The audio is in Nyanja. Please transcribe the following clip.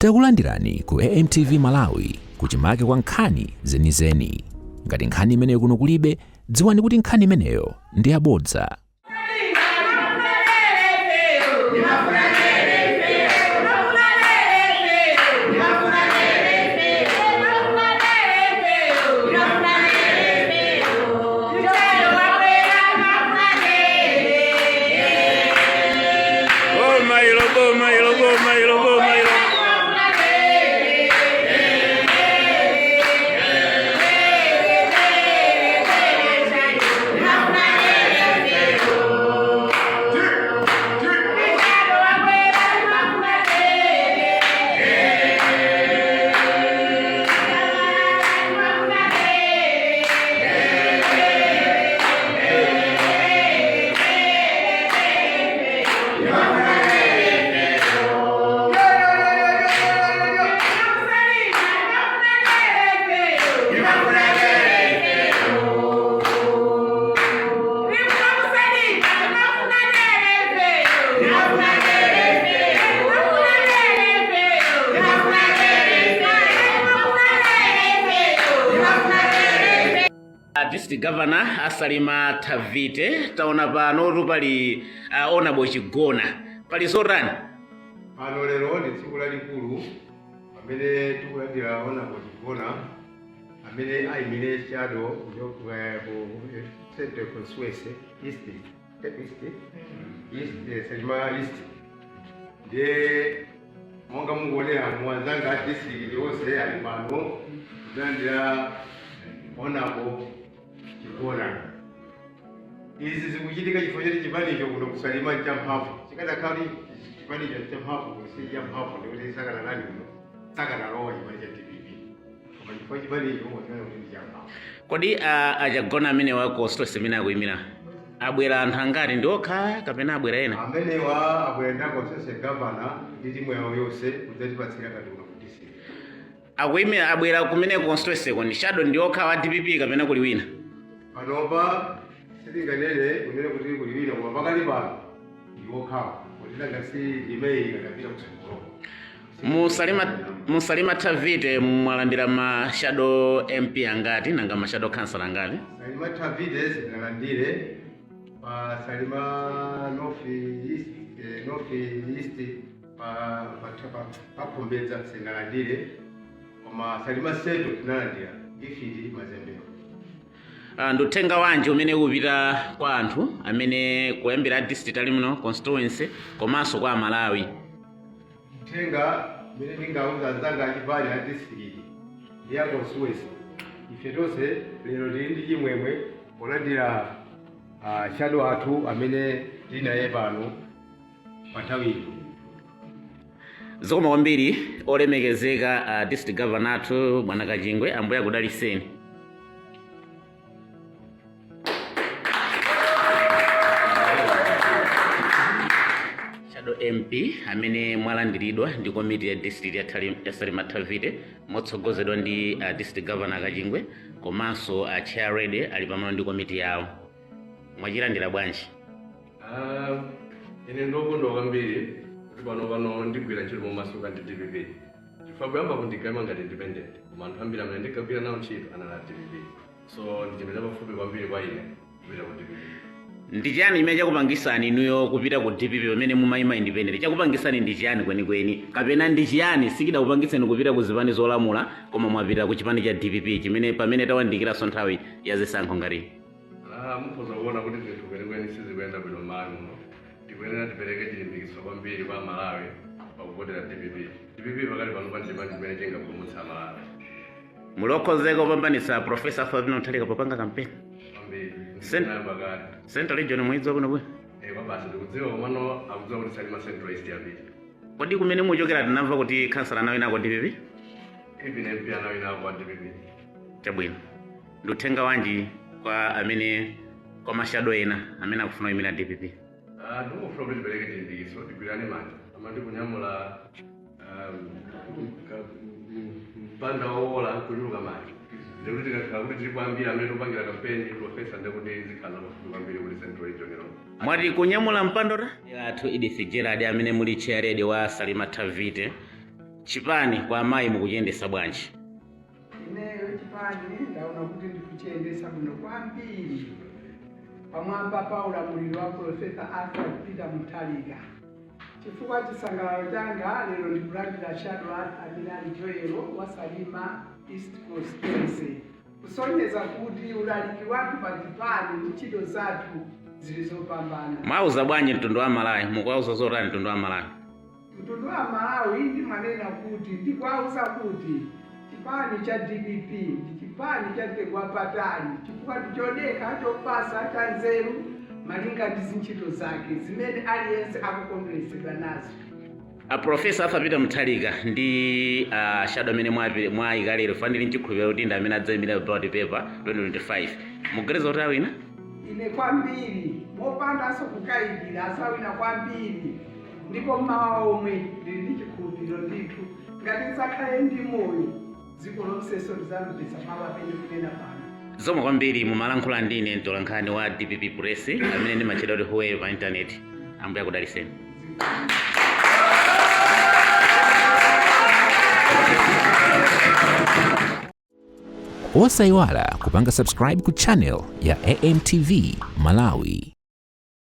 Takulandirani ku AMTV Malawi kuchimake kwa nkhani zenizeni. Ngati nkhani imeneyo kuno kulibe, dziwani kuti nkhani imeneyo ndi yabodza. District Governor Asalima Tavite taona pano rupali ona bochigona pali zorani pano lero ndi tsiku lalikulu amene tikulandira ona bochigona amene ayimire shadow ku Central Constituency East Salima East ndiye monga mungoonera mwanzanga district yonse ali pano kulandira onabo chigona. Izi zikuchitika chifukwa choti chipanicho kuno kusalima champhamvu chikadakhala chipanicho champhamvu kusi champhamvu ndikuti sakanalani kuno sakanalowa chipani cha TPP koma chifukwa chipanicho ngotana kuti champhamvu. Kodi achagona amene wa constituency imene akuyimira abwera anthu angati ndi okha kapena abwera ena? Amenewa abwera ndi constituency governor ndi timu yawo yonse kudzatipatsira kati kuno ku district. Akuyimira abwera kumene constituency ndi shadow ndi okha wa DPP kapena kuli wina? Panopa sitinganene kunene kuti kuli wina koma pakali pano ndi okhawa kuti ngasi email ikapita kutsogolo. Musalima Tavite mwalandira ma shadow MP angati nanga ma shadow council angati? Salima Tavite sinalandire pa Salima North East pa Khombedza sinalandire koma Salima Central tinalandira ifiti Mazembero. Ndutenga wanje umene upita kwa anthu amene kuyambira district ali muno constituency komanso kwa Malawi. Tenga mene ndingauza anzanga achipani a district ya constituency ife tonse lero tili ndi chimwemwe polandira shadow athu amene tinaye pano pa nthawi ino. Zokoma kwambiri olemekezeka district governor athu Bwana Kajingwe ambuya kudaliseni. MP amene mwalandiridwa ndi komiti ya district ya Salima Tavite motsogozedwa ndi district governor Kajingwe komanso chairlady ali pamalo ndi komiti yawo. Mwachilandira bwanji? Ine ndokondwa kwambiri kuti pano ndigwira ntchito momasuka ndi DPP. Chifukwa kuyamba kundigama ngati independent koma anthu ambiri amene ndikagwira nawo ntchito anali DPP. So ndichimene pafupi kwambiri kwa ine kupita ku DPP. Ndi chani chimene chakupangisani inuyo kupita ku DPP pamene mumayima independent? Chakupangisani ndi chani kwenikweni? Kapena ndi chiyani sikidakupangitsani kupita ku zipani zolamula koma mwapita ku chipani cha DPP chimene pamene tawandikiranso nthawi ya zisankho ngati? Mukhoza kuona kuti zinthu kwenikweni sizikuyenda bwino m'malo muno. Tikuyenera tipereke chilimbikitso kwambiri kwa Malawi pakuvotera DPP. DPP pakali pano pa chipani chimene chingapulumutsa Malawi. Mulokhozeka kupambanitsa Professor Fabien Mutharika popanga kampeni? Central region mwidzo kuno bwe? Babasi ndikudziwa komano akudziwa kuti Salima Central East yapita. Kodi kumene muchokera tinamva kuti councilor nawo inako DPP? Even MP anawo inako kwa DPP. Chabwino. Nduthenga wanji kwa amene kwa mashadow ena amene akufuna kuyimira DPP? Ndikufuna kuti tipereke chilimbikitso tigwirane manja. Amati kunyamula mpanda wowola kuchuluka manja. Ndikuti tikakhala tili kwambiri amene topangira kampeni profesa ndikuti zikhala kwambiri kuti Central Region. Mwati kunyamula mpandora athu Edith Gerard amene muli chairlady wa Salima Tavite chipani kwa amayi mukuchiyendesa bwanji? Ineyo chipani ndaona kuti ndikuchiyendesa bwino kwambiri pamwamba pa ulamuliro wa Profesa Alfred Peter Mutharika. Chifukwa chisangalalo changa lero ndikulandira Shadow Admiral Joelo wa Salima East Constituency, kusonyeza kuti ulaliki wathu pa chipani ndi ntchito zathu zilizopambana. Mwauza bwanji mtundu wa Malawi? Mukuwauza zotani mtundu wa Malawi? Mtundu wa Malawi ndimanena kuti ndikuwauza kuti chipani cha DPP ndi chipani chategwa patali chifukwa ndichodeka chopasa cha nzeru malinga ndi zintchito zake zimene aliyense akukondweresedwa nazo. Profesa Alfred Peter Mutharika ndi Shadow amene mwayika lero fanili nchikhulupirira kuti ndi amene adzayimira ballot paper 2025. Mugereza kuti awina? Ine kwambiri mopandanso kukayikira asawina kwambiri, ndipo mmawa omwe ndili ndi chikhulupiriro ndithu ngati nsakhale ndi moyo dziko lonseso lizamvetsa mawu amene kunena pano. Zomwe kwambiri mumalankhula ndine mtolankhani wa DPP Press amene ndimachedwa kuti huweyo pa intaneti. Ambuye akudaliseni. Osayiwala kupanga subscribe ku channel ya AMTV Malawi.